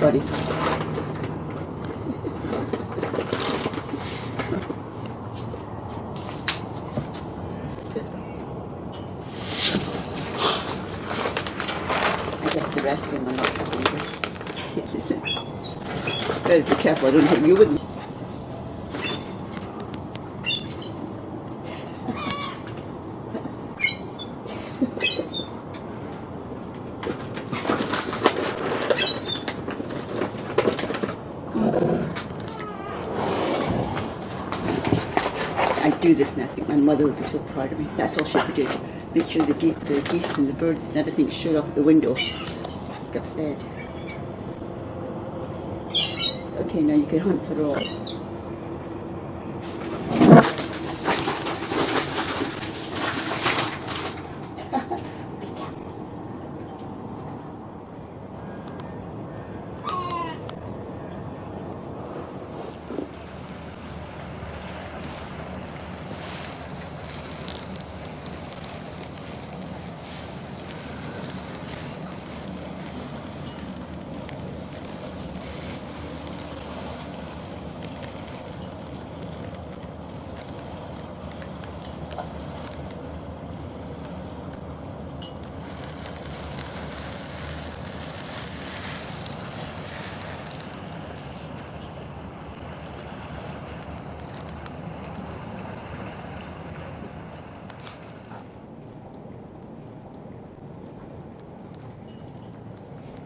buddy. I guess the rest of them are not hungry. Better be careful, I don't hit you with them. I do this and I think my mother would be so proud of me. That's all she ever did. Make sure the geese and the birds and everything showed up at the window. Got fed. Okay, now you can hunt for all.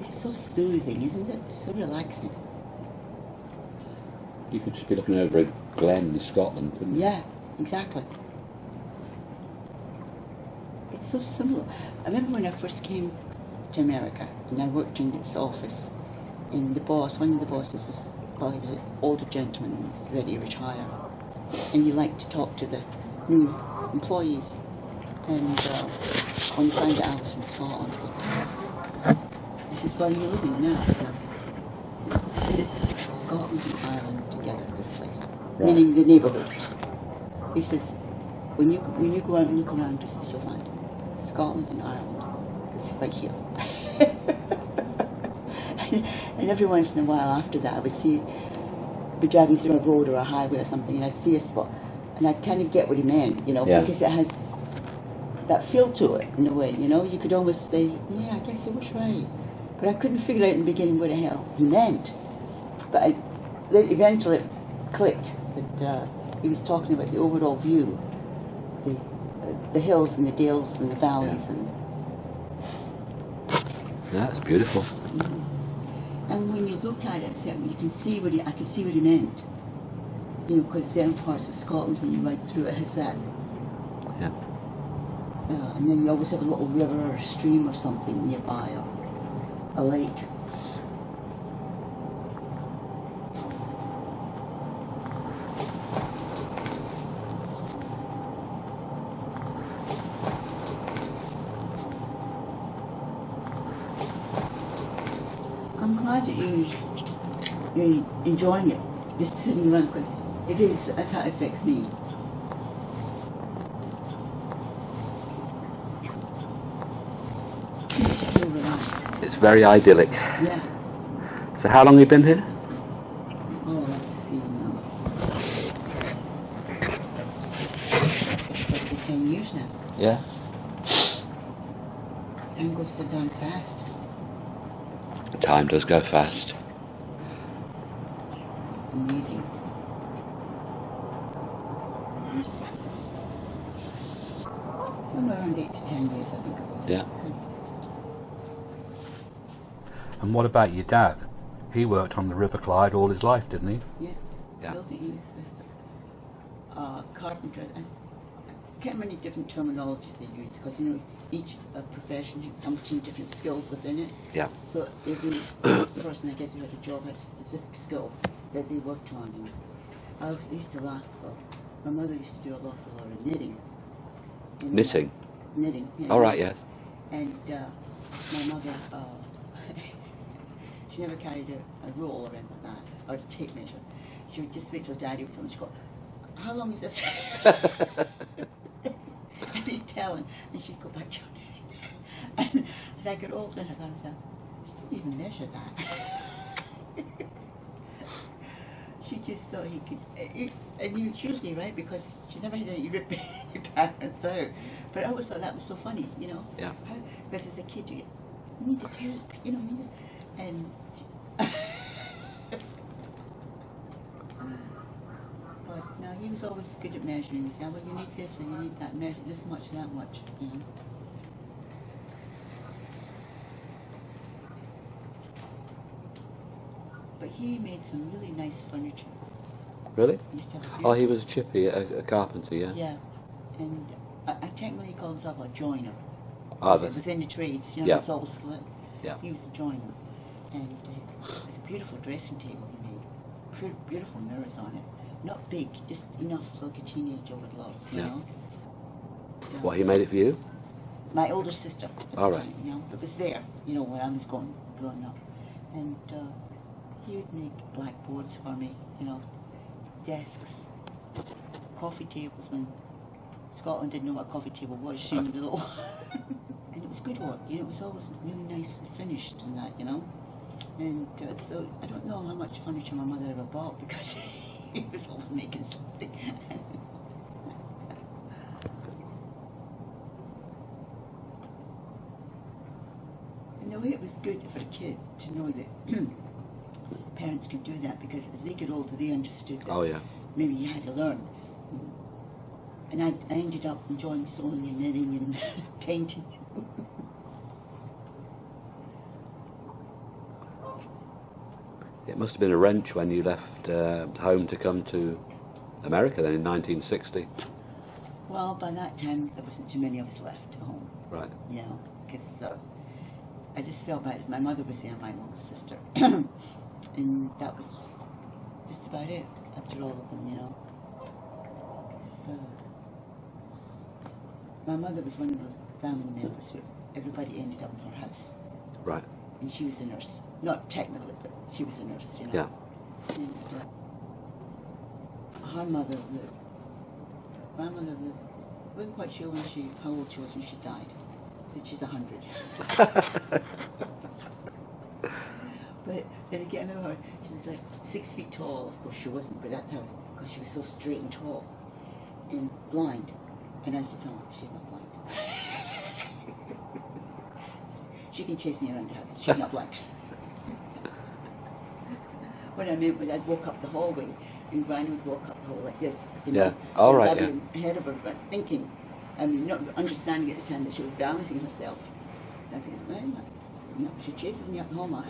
It's so soothing, isn't it? So relaxing. You could just be looking over a glen in Scotland, couldn't you? Yeah, exactly. It's so similar. I remember when I first came to America and I worked in this office, and one of the bosses was, well, he was an older gentleman and was ready to retire. And he liked to talk to the new employees. And when he found out I was from Scotland, he says, "Where are you living now?" And I said, "This is Scotland and Ireland together, this place." Right. Meaning the neighbourhood. He says, when you go out and look around, this is your land. Scotland and Ireland. It's right here. And every once in a while after that, I would be driving through a road or a highway or something, and I'd see a spot, and I'd kind of get what he meant, you know, because it has that feel to it in a way, you know. You could almost say, yeah, I guess he was right. But I couldn't figure out in the beginning what the hell he meant. But then eventually it clicked that he was talking about the overall view, the hills and the dales and the valleys. And that's beautiful. And when you look at it, you can see I can see what he meant. You know, because certain parts of Scotland, when you ride through it, has that. Yeah. And then you always have a little river or a stream or something nearby, or a lake. I'm glad that you're enjoying it, just sitting around, because that's how it affects me. It's very idyllic. Yeah. So how long have you been here? Oh, let's see now. Close to 10 years now. Yeah. Time goes so darn fast. Time does go fast. It's amazing. Somewhere around 8 to 10 years, I think it was. Yeah. And what about your dad? He worked on the River Clyde all his life, didn't he? Yeah. Yeah. Building, he was a carpenter. I can't remember any different terminologies they use, because, you know, each profession had umpteen different skills within it. Yeah. So every person, I guess, who had a job had a specific skill that they worked on. And I used to laugh. Well, my mother used to do a lot of knitting. You know, Knitting? Knitting. Yeah. All right, yes. And my mother, she never carried a roll or anything like that, or a tape measure. She would just wait till Daddy was on and she'd go, "How long is this?" And he'd tell her, and she'd go back to her knitting. And as I got older, I thought to myself, she didn't even measure that. She just thought he could, and he was usually right because she never had any rip your parents out. But I always thought that was so funny, you know. Yeah. Because as a kid, you need to tell, you know, and. But no, he was always good at measuring. He said, well, you need this and you need that, measure this much, that much, you know. But he made some really nice furniture. Really? He used to have a Oh, he beautiful- was Chippy, a carpenter, yeah? Yeah, and I technically call himself a joiner. Ah, that's, Within the trades, you know, Yeah. it's all split. Yeah. He was a joiner, and it was a beautiful dressing table he made. Beautiful mirrors on it. Not big, just enough like a teenager would love, you Yeah. know. what, he made it for you? My older sister. At the All right. time, you know, it was there, you know, when I was growing up, and he would make blackboards for me, you know, desks, coffee tables when Scotland didn't know what a coffee table was, she knew little. And it was good work, you know, it was always really nicely finished and that, you know. And so I don't know how much furniture my mother ever bought because he was always making something. In a way it was good for a kid to know that parents could do that because as they get older they understood that Oh, yeah. maybe you had to learn this. And I ended up enjoying sewing and knitting and painting. It must have been a wrench when you left home to come to America then in 1960. Well, by that time there wasn't too many of us left at home, Right. you know, because I just felt bad. My mother was there, my older sister, and that was just about it after all of them, you know. So my mother was one of those family members who everybody ended up in her house, Right. and she was a nurse. Not technically, but she was a nurse, you know. Yeah. And her mother lived. My mother lived. Wasn't quite sure how old she was when she died. Said she's 100. But then again, I remember her. She was like 6 feet tall. Of course, she wasn't, but that's how, because she was so straight and tall, and blind. And I said, "Oh, she's not blind. She can chase me around the house. She's not blind." What I meant was I'd walk up the hallway and Granny would walk up the hall like this. You know? Yeah. All And right, I'd yeah. be ahead of her, but thinking, I mean, not understanding at the time that she was balancing herself. So I said, well, no, she chases me up the hall, Ma.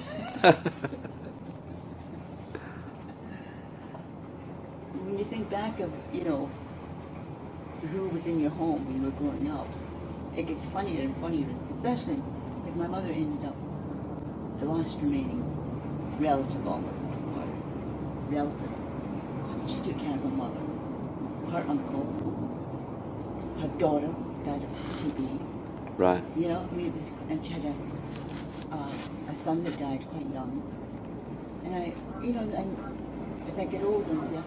When you think back of, you know, who was in your home when you were growing up, it gets funnier and funnier, especially because my mother ended up the last remaining relative almost, or relatives. She took care of her mother, her uncle, her daughter died of TB. Right. You know, I mean, it was, and she had a son that died quite young. And I, you know, and as I get older, I'm like,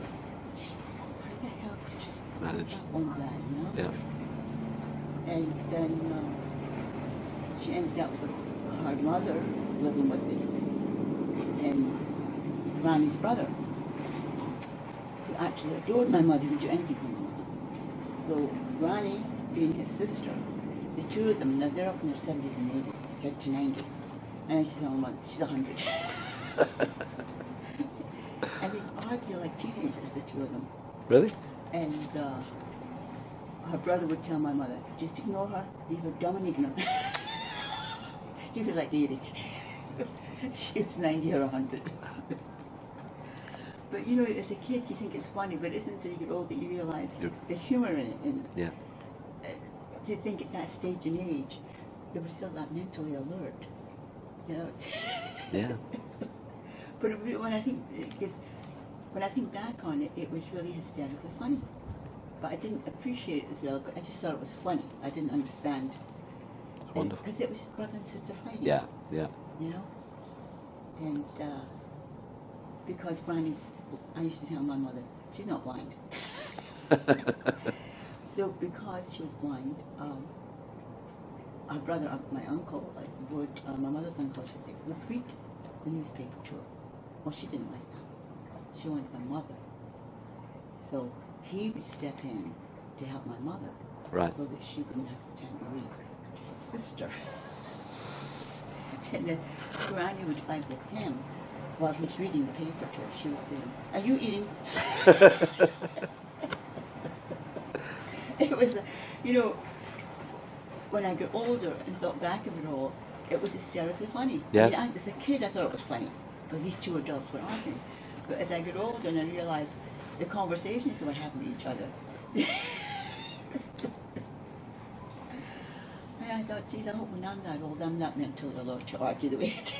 jeez, how the hell could you just Manage. all that, you know? Yeah. And then she ended up with her mother living with this, and Ronnie's brother, who actually adored my mother, would do anything for my mother. So Ronnie, being his sister, the two of them, now they're up in their 70s and 80s, get to 90. And I said, "Oh, mother, she's 100. And they argue like teenagers, the two of them. Really? And her brother would tell my mother, just ignore her, leave her dumb and ignorant. He was like 80. She was 90 or 100. But you know, as a kid you think it's funny, but it isn't until you get older that you realise Yep. the humour in it. And Yeah. to think at that stage and age, they were still that mentally alert. You know? Yeah. But when I think, when I think back on it, it was really hysterically funny. But I didn't appreciate it as well. I just thought it was funny. I didn't understand. It's wonderful. Because it was brother and sister fighting. Yeah. Yeah. You know? And because Granny, I used to tell my mother, she's not blind. So because she was blind, her brother, my uncle, my mother's uncle, should say, would read the newspaper to her Well, she didn't like that. She wanted my mother. So he would step in to help my mother, Right. so that she wouldn't have the time to read to his sister. And then Granny would fight with him while he's reading the paper to her. She would say, "Are you eating?" It was, when I got older and thought back of it all, it was hysterically funny. Yes. I mean, as a kid, I thought it was funny because these two adults were arguing. But as I got older and I realized the conversations they were having with each other, and I thought, geez, I hope when I'm that old, I'm not meant to allowed to argue the way I did.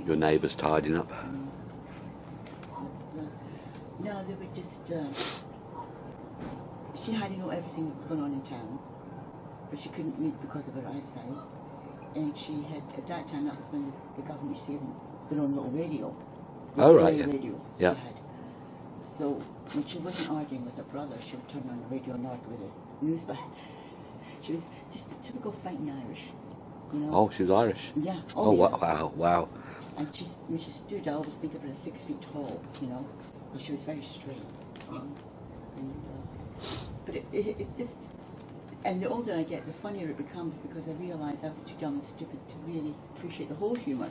Your neighbours tidying up. No, they were just, she had to know everything that was going on in town, but she couldn't read because of her eyesight. And she had, at that time, that was when the government used to have their own little radio. Oh, right, LA yeah. radio Yeah. she had. So when she wasn't arguing with her brother, she would turn on the radio and argue with the news. But she was just the typical fighting Irish, Oh, she was Irish. Yeah. Oh, yeah. wow. And when she stood, I always think of her as 6 feet tall, but she was very straight. And, but it just, and the older I get, the funnier it becomes because I realise I was too dumb and stupid to really appreciate the whole humour.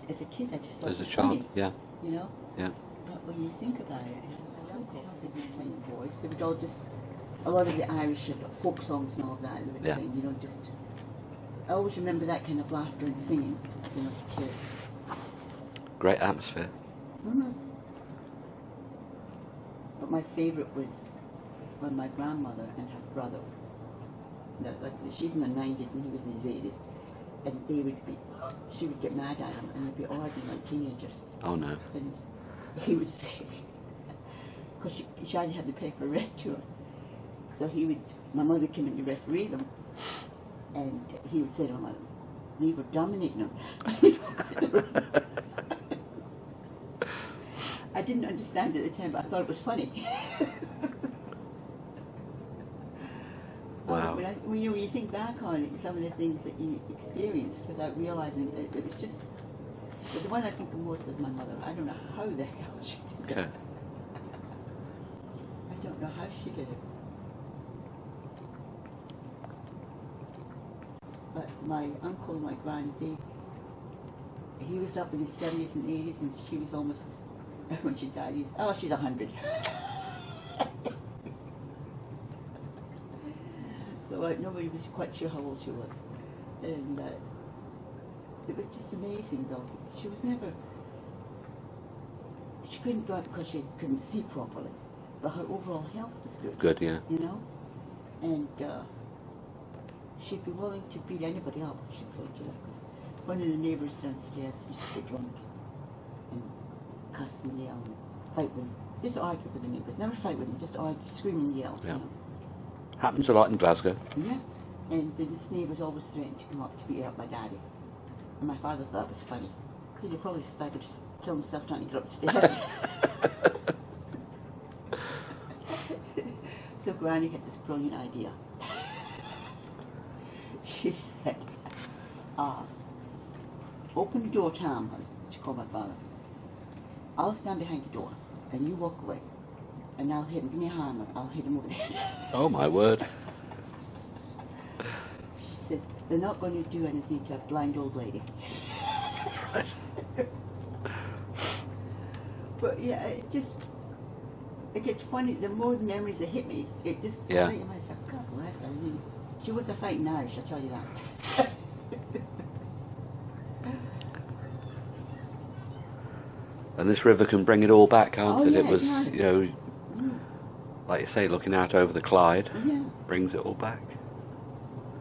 As a kid, I just thought As it a was child, funny, yeah. Yeah. But when you think about it, I don't think they would sing voice. They would all just, a lot of the Irish folk songs and all of that, they would Yeah. sing, just. I always remember that kind of laughter and singing when I was a kid. Great atmosphere. Mm-hmm. But my favourite was when my grandmother and her brother, she's in the 90s and he was in his 80s, and she would get mad at him and they'd be arguing like teenagers. Oh, no. And he would say, because she hadn't had the paper read to her, so my mother came in to referee them, and he would say to my mother, "We were dominating them." I didn't understand it at the time, but I thought it was funny. Wow. When you think back on it, some of the things that you experienced without realizing it was just. But the one I think the most is my mother. I don't know how the hell she did it. Okay. I don't know how she did it. But my uncle and my granny, he was up in his 70s and 80s, and she was almost, when she died, she's 100. So nobody was quite sure how old she was. And it was just amazing, though, because she couldn't go out because she couldn't see properly, but her overall health was good. Good, yeah. And she'd be willing to beat anybody up if she could, because one of the neighbours downstairs used to get drunk and cuss and yell and fight with them. Just argue with the neighbours, never fight with them, just argue, scream and yell. Yeah. Happens a lot in Glasgow. Yeah, and this neighbours always threatened to come up to beat up my daddy. And my father thought it was funny, because he'd probably stagger to kill himself trying to get upstairs. So Granny had this brilliant idea. She said, "Open the door, Tom," as she called my father. "I'll stand behind the door, and you walk away. And I'll hit him. Give me a hammer. I'll hit him over the head." Oh, my word. She says, "They're not going to do anything to a blind old lady." Right. But yeah, it gets funny. The more the memories that hit me, it just, Yeah. I think to myself, God bless her. I mean, she was a fighting Irish, I'll tell you that. And this river can bring it all back, can't Oh, it? yeah, It was, yeah. Like you say, looking out over the Clyde, Yeah. brings it all back.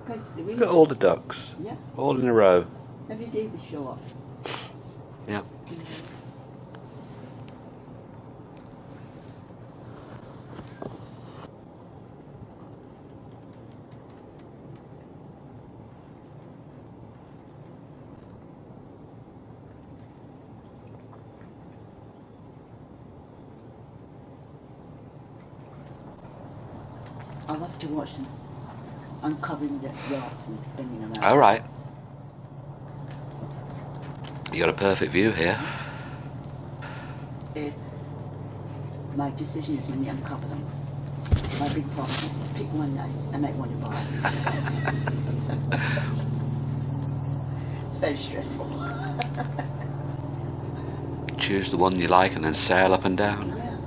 'Cause Look at all the ducks, Yeah, all in a row. every day they show up. Yeah. I love to watch them uncovering the yachts and bringing them out. All right. You got a perfect view here. My decision is when they uncover them. My big problem is pick one night I might want to buy it. It's very stressful. Choose the one you like and then sail up and down. Yeah.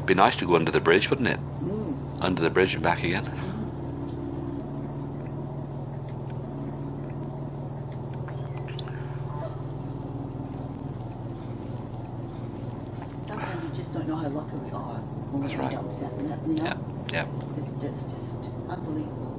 Be nice to go under the bridge, wouldn't it? Mm. Under the bridge and back again. Sometimes we just don't know how lucky we are when That's we right. end up setting up, you know? Yeah. It's just unbelievable.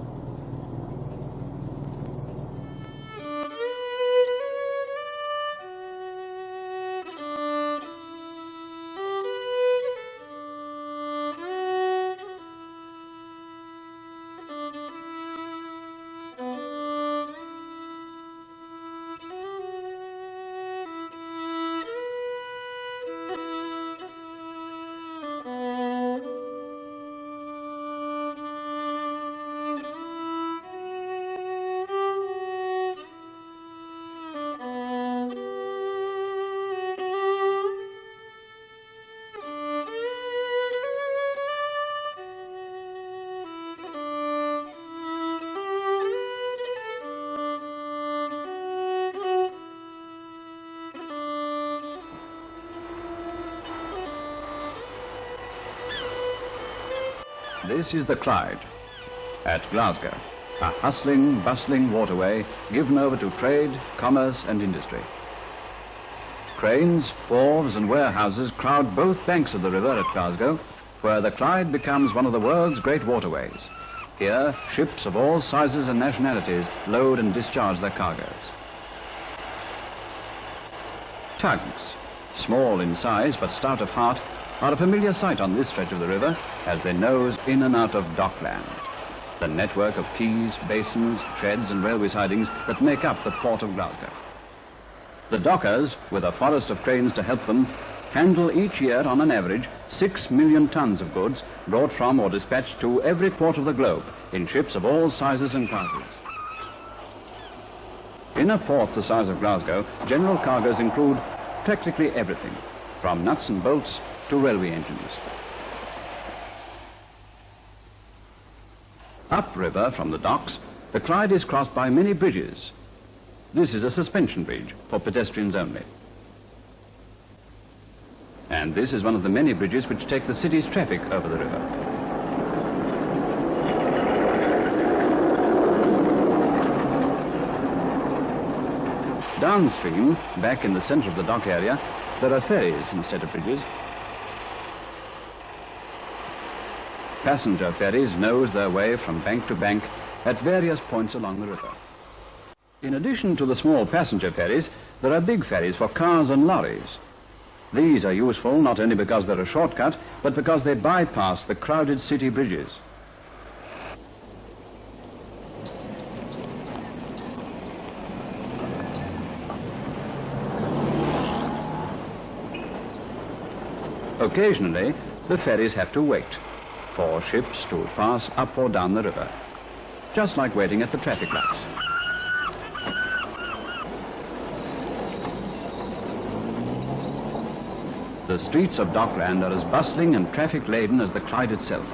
This is the Clyde at Glasgow, a hustling, bustling waterway given over to trade, commerce and industry. Cranes, wharves and warehouses crowd both banks of the river at Glasgow, where the Clyde becomes one of the world's great waterways. Here, ships of all sizes and nationalities load and discharge their cargoes. Tugs, small in size but stout of heart, are a familiar sight on this stretch of the river as they nose in and out of dockland, the network of quays, basins, sheds and railway sidings that make up the port of Glasgow. The dockers, with a forest of cranes to help them, handle each year on an average 6 million tons of goods brought from or dispatched to every quarter of the globe in ships of all sizes and classes. In a port the size of Glasgow, general cargoes include practically everything, from nuts and bolts to railway engines. Upriver from the docks, the Clyde is crossed by many bridges. This is a suspension bridge for pedestrians only. And this is one of the many bridges which take the city's traffic over the river. Downstream, back in the center of the dock area, there are ferries instead of bridges. Passenger ferries nose their way from bank to bank at various points along the river. In addition to the small passenger ferries, there are big ferries for cars and lorries. These are useful not only because they're a shortcut, but because they bypass the crowded city bridges. Occasionally, the ferries have to wait for ships to pass up or down the river, just like waiting at the traffic lights. The streets of Dockland are as bustling and traffic-laden as the Clyde itself.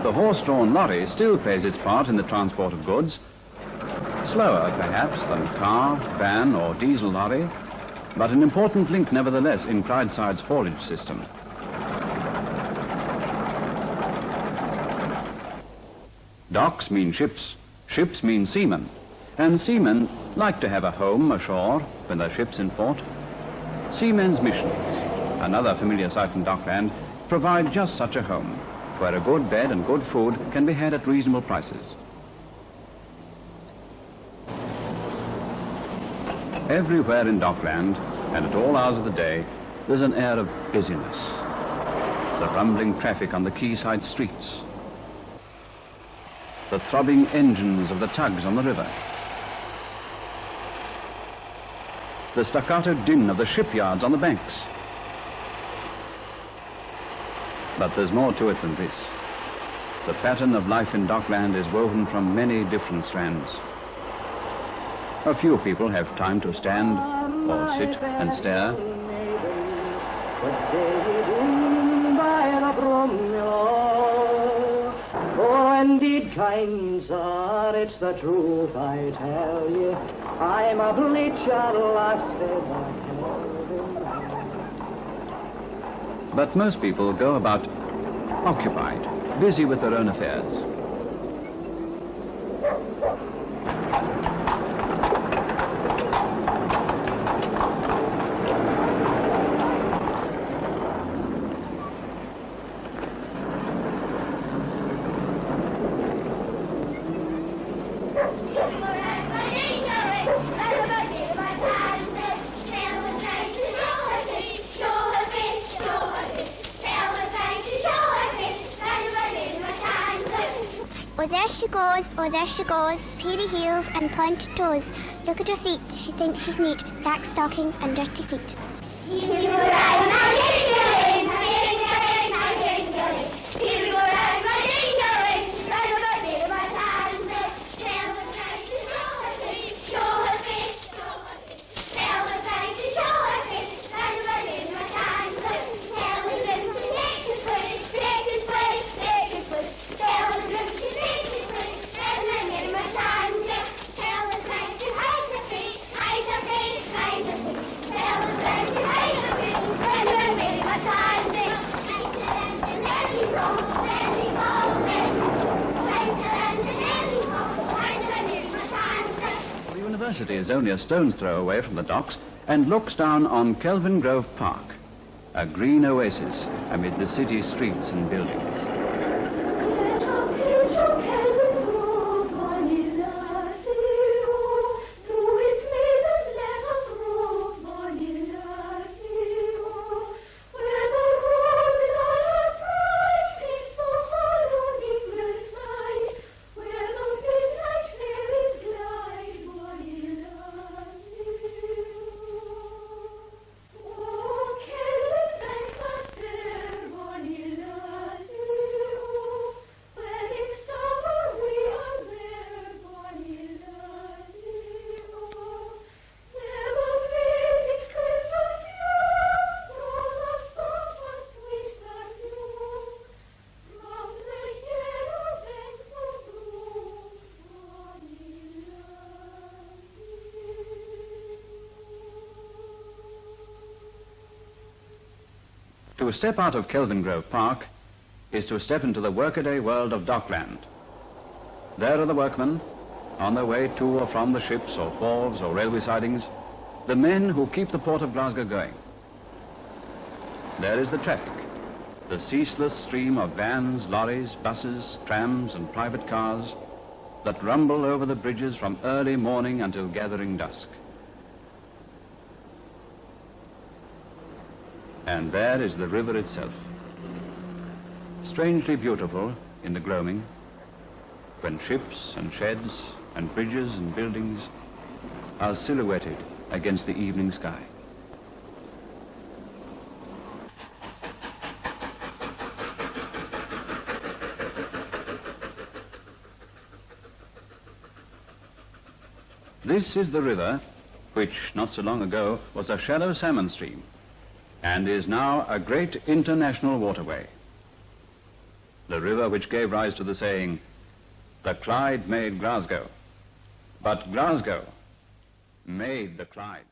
The horse-drawn lorry still plays its part in the transport of goods, slower perhaps than car, van or diesel lorry, but an important link nevertheless in Clydeside's haulage system. Docks mean ships, ships mean seamen, and seamen like to have a home ashore when their ship's in port. Seamen's missions, another familiar sight in Dockland, provide just such a home, where a good bed and good food can be had at reasonable prices. Everywhere in Dockland, and at all hours of the day, there's an air of busyness. The rumbling traffic on the quayside streets, the throbbing engines of the tugs on the river, the staccato din of the shipyards on the banks, But there's more to it than this. The pattern of life in Dockland is woven from many different strands. A few people have time to stand or sit and stare. Oh, indeed, kind sir, it's the truth I tell ye. I'm a bleacher lasted. But most people go about occupied, busy with their own affairs. Oh, there she goes, peely heels and pointed toes. Look at her feet, she thinks she's neat, black stockings and dirty feet. The university is only a stone's throw away from the docks and looks down on Kelvin Grove Park, a green oasis amid the city streets and buildings. To step out of Kelvin Grove Park is to step into the workaday world of Dockland. There are the workmen, on their way to or from the ships or wharves or railway sidings, the men who keep the port of Glasgow going. There is the traffic, the ceaseless stream of vans, lorries, buses, trams and private cars that rumble over the bridges from early morning until gathering dusk. And there is the river itself, strangely beautiful in the gloaming, when ships and sheds and bridges and buildings are silhouetted against the evening sky. This is the river, which not so long ago was a shallow salmon stream, and is now a great international waterway. The river which gave rise to the saying, "The Clyde made Glasgow," but Glasgow made the Clyde.